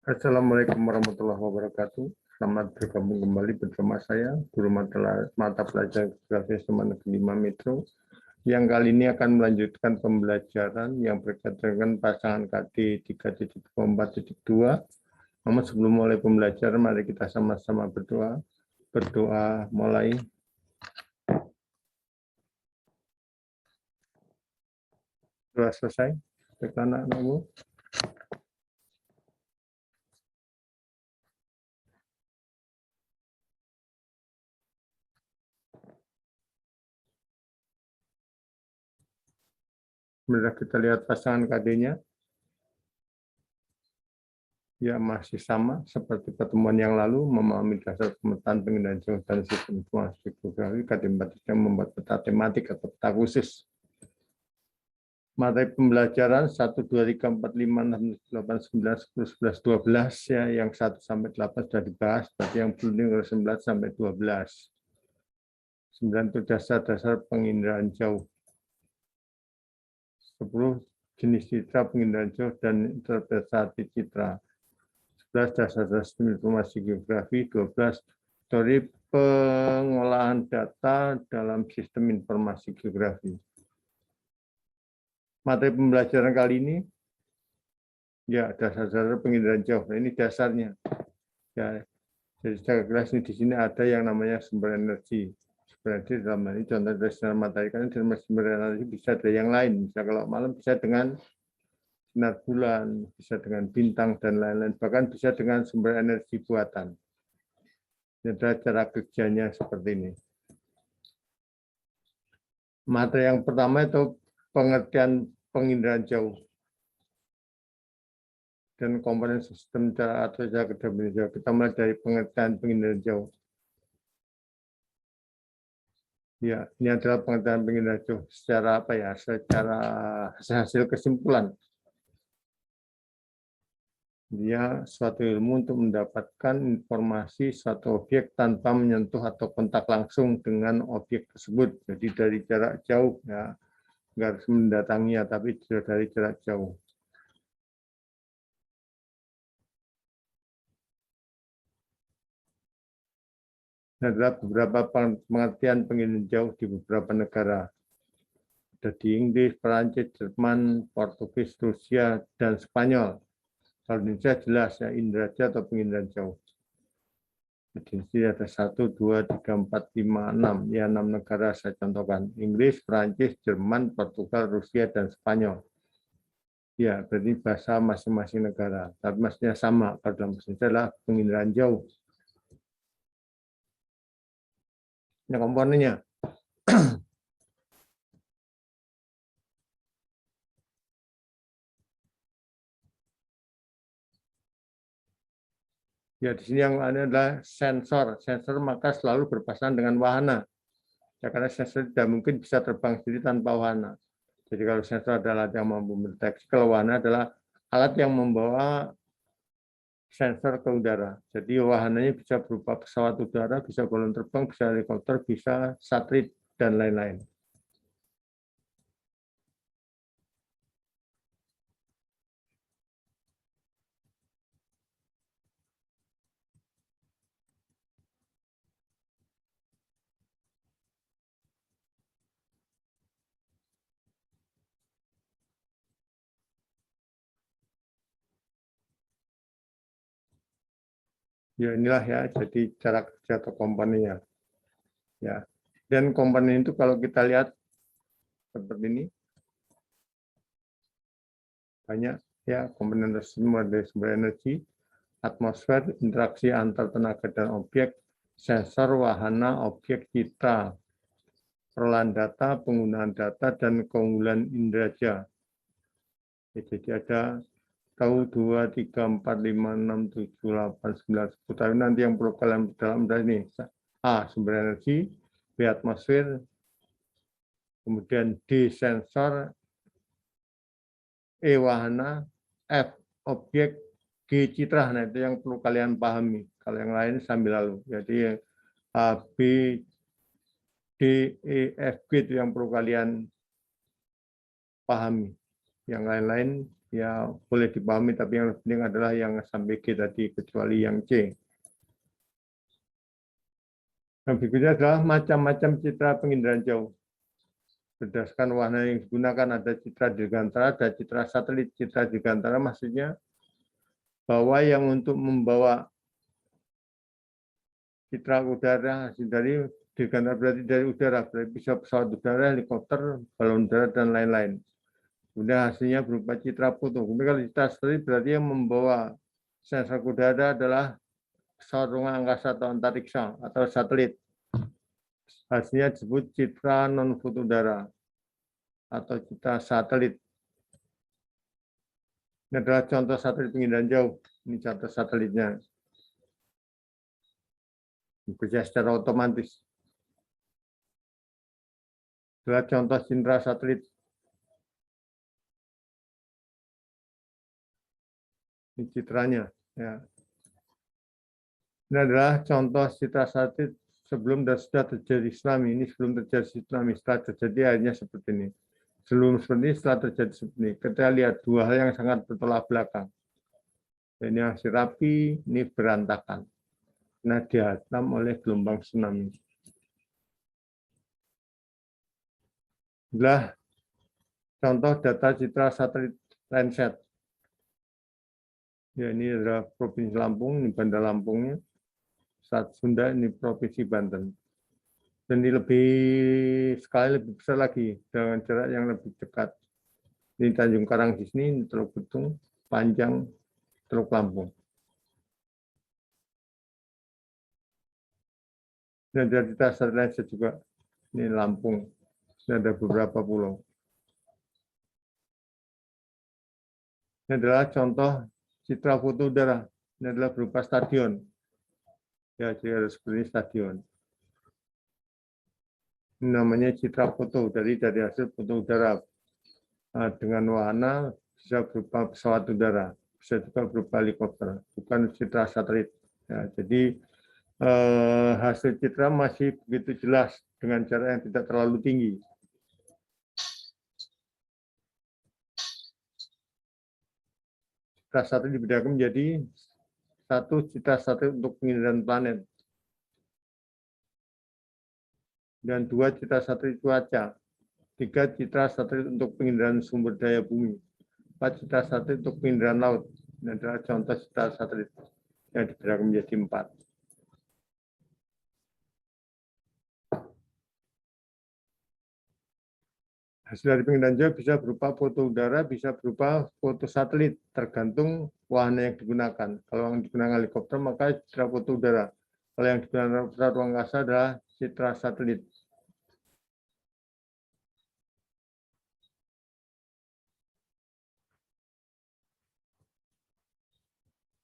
Assalamualaikum warahmatullahi wabarakatuh. Selamat bergabung kembali bersama saya, Guru Mata Pelajaran Geografi SMA Negeri 5 Metro, yang kali ini akan melanjutkan pembelajaran yang berkaitan dengan pasangan KD 3.4.2. Namun sebelum mulai pembelajaran, mari kita sama-sama berdoa. Berdoa mulai. Sudah selesai? Tekan anak-anakmu. Sebentar kita lihat pasangan KD-nya. Ya, masih sama seperti pertemuan yang lalu, memahami dasar pemetaan pengendalian jauh dan sistem informasi geografi. KD 4 yang membuat peta tematik atau peta khusus. Materi pembelajaran 1, 2, 3, 4, 5, 6, 8, 9, 10, 11, 12 ya, yang 1 sampai 8 sudah dibahas, berarti yang belum 9 sampai 12. 9 itu dasar-dasar penginderaan jauh. 10 jenis citra penginderaan jauh dan interpretasi citra. 11 dasar-dasar sistem informasi geografi. 12 teori pengolahan data dalam sistem informasi geografi. Materi pembelajaran kali ini ya dasar-dasar penginderaan jauh. Nah, ini dasarnya. Ya, jadi secara jelas di sini ada yang namanya sumber energi. Sumber energi dalam hal ini contoh dari sinar matahari, kan sumber energi bisa dari yang lain. Bisa kalau malam bisa dengan sinar bulan, bisa dengan bintang dan lain-lain. Bahkan bisa dengan sumber energi buatan. Ada cara kerjanya seperti ini. Materi yang pertama itu pengertian penginderaan jauh dan komponen sistem cara atau cara kerja penginderaan jauh. Kita mulai dari pengertian penginderaan jauh. Ya, ini adalah pengertian penginderaan jauh secara apa ya? Secara hasil kesimpulan. Dia suatu ilmu untuk mendapatkan informasi suatu objek tanpa menyentuh atau kontak langsung dengan objek tersebut. Jadi dari jarak jauh ya, nggak harus mendatanginya, tapi dari jarak jauh. Adalah beberapa pengertian penginderaan jauh di beberapa negara. Ada di Inggris, Perancis, Jerman, Portugis, Rusia, dan Spanyol. Kalau Indonesia jelas ya, indera atau penginderaan jauh. Di sini ada 1, 2, 3, 4, 5, 6. Ya, 6 negara saya contohkan. Inggris, Perancis, Jerman, Portugal, Rusia, dan Spanyol. Ya, berarti bahasa masing-masing negara. Tapi maksudnya sama. Kalau dalam bahasa Indonesia adalah penginderaan jauh. Ini komponennya. Ya, di sini yang ada adalah sensor. Sensor maka selalu berpasangan dengan wahana. Ya, karena sensor tidak mungkin bisa terbang sendiri tanpa wahana. Jadi kalau sensor adalah alat yang mampu mendeteksi, kalau wahana adalah alat yang membawa sensor ke udara. Jadi wahananya bisa berupa pesawat udara, bisa balon terbang, bisa helikopter, bisa satelit, dan lain-lain. Ya inilah ya, jadi cara kerja atau komponennya. Ya, dan komponen itu kalau kita lihat seperti ini, banyak ya komponen tersebut dari sumber energi, atmosfer, interaksi antar tenaga dan objek, sensor, wahana, objek citra, perolahan data, penggunaan data, dan keunggulan indera. Ya, jadi ada tahu 2, 3, 4, 5, 6, 7, 8, 9, 10. Tapi nanti yang perlu kalian dalam ini. A. Sumber energi. B. Atmosfer. Kemudian D. Sensor. E. Wahana. F. Objek. G. Citra. Nah, itu yang perlu kalian pahami. Kalau yang lain sambil lalu. Jadi A, B, D, E, F, G itu yang perlu kalian pahami. Yang lain-lain ya boleh dipahami, tapi yang penting adalah yang sampai G tadi, kecuali yang C. Yang berikutnya adalah macam-macam citra penginderaan jauh. Berdasarkan warna yang digunakan, ada citra dirgantara, ada citra satelit. Citra dirgantara maksudnya bahwa yang untuk membawa citra udara dari dirgantara berarti dari udara, berarti bisa pesawat udara, helikopter, balon udara, dan lain-lain. Kemudian hasilnya berupa citra foto. Kemudian kalau citra satelit berarti yang membawa sensor udara adalah pesawat ruang angkasa atau antariksa atau satelit. Hasilnya disebut citra non-foto udara atau citra satelit. Ini adalah contoh satelit penginderaan jauh. Ini contoh satelitnya. Bekerja secara otomatis. Adalah contoh citra satelit. Ini citranya. Ya. Ini adalah contoh citra satelit sebelum dan sudah terjadi tsunami. Ini sebelum terjadi tsunami. Setelah terjadi akhirnya seperti ini. Sebelum seperti ini, setelah terjadi seperti ini. Kita lihat dua hal yang sangat bertolak belakang. Ini masih rapi, ini berantakan. Nah, dihantam oleh gelombang tsunami. Adalah contoh data citra satelit Landsat. Ya, ini adalah Provinsi Lampung, ini Bandar Lampungnya. Saat Sunda, ini Provinsi Banten. Dan ini lebih besar lagi dengan jarak yang lebih dekat. Ini Tanjung Karang di sini, ini Teluk Betung, panjang Teluk Lampung. Dan dari citra satelit juga, ini Lampung. Ini ada beberapa pulau. Ini adalah contoh citra foto udara. Ini adalah berupa stadion. Ya, jadi seperti stadion. Ini namanya citra foto dari hasil foto udara. Dengan warna bisa berupa pesawat udara, bisa juga berupa helikopter, bukan citra satelit. Ya, jadi hasil citra masih begitu jelas dengan jarak yang tidak terlalu tinggi. Citra satelit dibedakan menjadi satu citra satelit untuk penginderaan planet, dan dua citra satelit cuaca, tiga citra satelit untuk penginderaan sumber daya bumi, empat citra satelit untuk penginderaan laut. Ini adalah contoh citra satelit yang dibedakan menjadi 4. Hasil dari penginderaan jauh bisa berupa foto udara, bisa berupa foto satelit, tergantung wahana yang digunakan. Kalau yang digunakan helikopter, maka citra foto udara. Kalau yang digunakan pesawat ruang angkasa adalah citra satelit.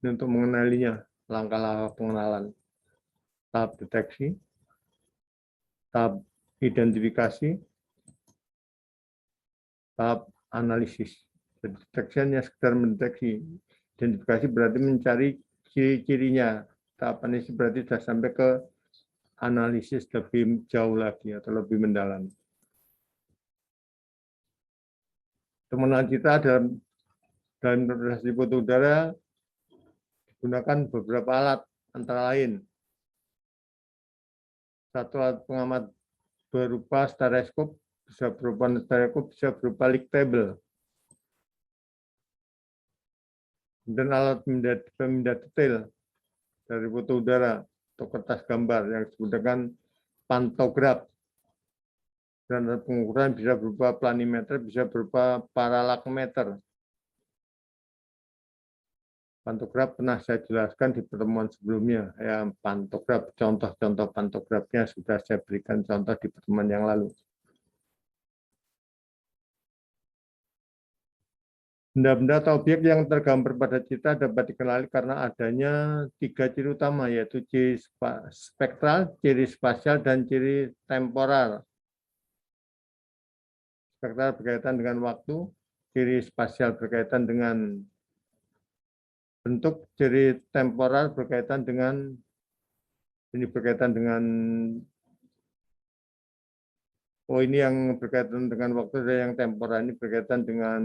Dan untuk mengenalinya, langkah-langkah pengenalan. Tahap deteksi, tahap identifikasi, tahap analisis. Jadi deteksi hanya sekedar mendeteksi. Identifikasi berarti mencari ciri-cirinya. Tahap analisis berarti sudah sampai ke analisis lebih jauh lagi atau lebih mendalam. Temuan kita dalam interpretasi foto udara digunakan beberapa alat, antara lain satu alat pengamat berupa stereoskop, bisa berupa stereoskop, bisa berupa leak table, dan alat pemindah detail dari foto udara atau kertas gambar yang disebut dengan pantograf. Dan pengukuran bisa berupa planimeter, bisa berupa paralakmeter. Pantograf pernah saya jelaskan di pertemuan sebelumnya. Ya, pantograf, contoh-contoh pantografnya sudah saya berikan contoh di pertemuan yang lalu. Benda-benda atau objek yang tergambar pada citra dapat dikenali karena adanya 3 ciri utama, yaitu ciri spektral, ciri spasial, dan ciri temporal. Spektral berkaitan dengan waktu, ciri spasial berkaitan dengan bentuk, ciri temporal berkaitan dengan ini yang berkaitan dengan waktu, dan yang temporal ini berkaitan dengan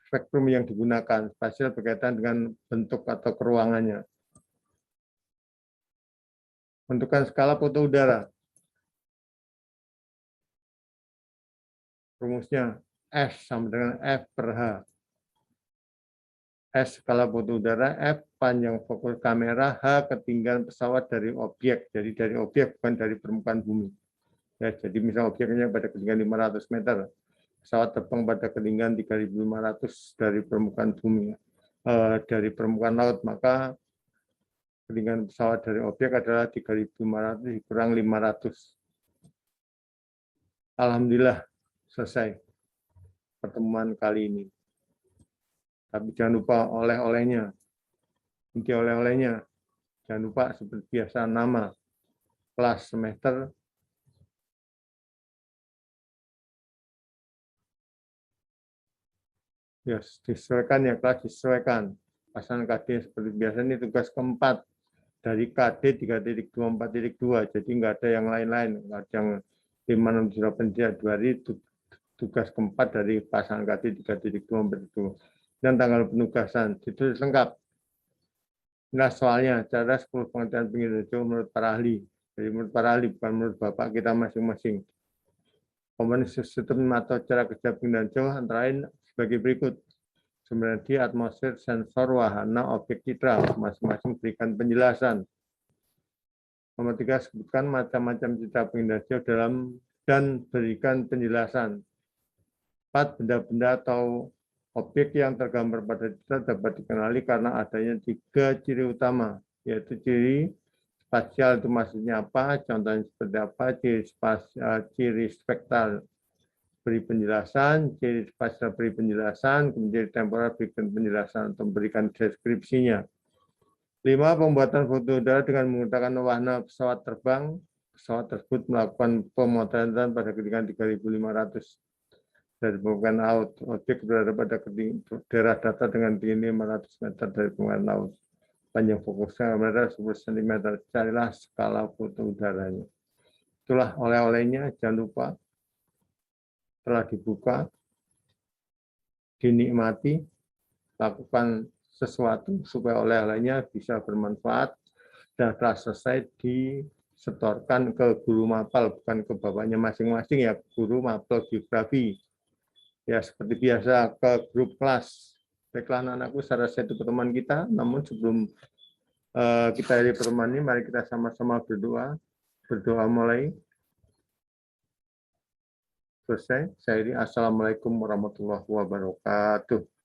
spektrum yang digunakan. Spasial berkaitan dengan bentuk atau keruangannya. Bentukan skala foto udara. Rumusnya S sama dengan F per H. S skala foto udara, F panjang fokus kamera, H ketinggian pesawat dari objek. Jadi dari objek bukan dari permukaan bumi. Ya, jadi misal objeknya pada ketinggian 500 meter, pesawat terbang pada ketinggian 3.500 dari permukaan bumi, dari permukaan laut, maka ketinggian pesawat dari objek adalah 3.500 dikurang 500. Alhamdulillah selesai pertemuan kali ini. Tapi jangan lupa oleh-olehnya. Inti oleh-olehnya. Jangan lupa seperti biasa nama, kelas, semester. Ya, disesuaikan ya, kelas disesuaikan. Pasangan KD seperti biasa ini tugas keempat. Dari KD 3.24.2. Jadi nggak ada yang lain-lain. Nggak ada yang 568 hari tugas keempat dari pasangan KD 3.24.2. Dan tanggal penugasan itu lengkap. Nah, soalnya cara 10 pengertian pengiriman jauh menurut para ahli. Jadi menurut para ahli, bukan menurut Bapak kita masing-masing. Komponen sistem atau cara kerja pengiriman jauh antara lain sebagai berikut. Sumber energi, atmosfer, sensor, wahana, objek citra. Masing-masing berikan penjelasan. Nomor 3, sebutkan macam-macam citra pengiriman jauh dalam dan berikan penjelasan. 4, benda-benda atau objek yang tergambar pada citra dapat dikenali karena adanya 3 ciri utama, yaitu ciri spasial itu maksudnya apa, contohnya seperti apa, ciri spektral beri penjelasan, ciri spasial beri penjelasan, kemudian temporal berikan penjelasan atau memberikan deskripsinya. 5, pembuatan foto udara dengan menggunakan wahana pesawat terbang. Pesawat tersebut melakukan pemotretan pada ketinggian 3.500 dari permukaan laut. Objek berada pada daerah datar dengan tinggi 500 meter dari permukaan laut. Panjang fokusnya kamera 10 cm. Carilah skala foto udaranya. Itulah oleh-olehnya. Jangan lupa telah dibuka, dinikmati, lakukan sesuatu supaya oleh-olehnya bisa bermanfaat dan telah selesai disetorkan ke guru mapel, bukan ke bapaknya masing-masing ya, guru mapel geografi. Ya, seperti biasa ke grup kelas. Baiklah anak-anakku, saya rasa itu pertemuan kita. Namun sebelum kita dari pertemuan ini, mari kita sama-sama berdoa. Berdoa mulai. Selesai. Saya ini Assalamualaikum warahmatullahi wabarakatuh.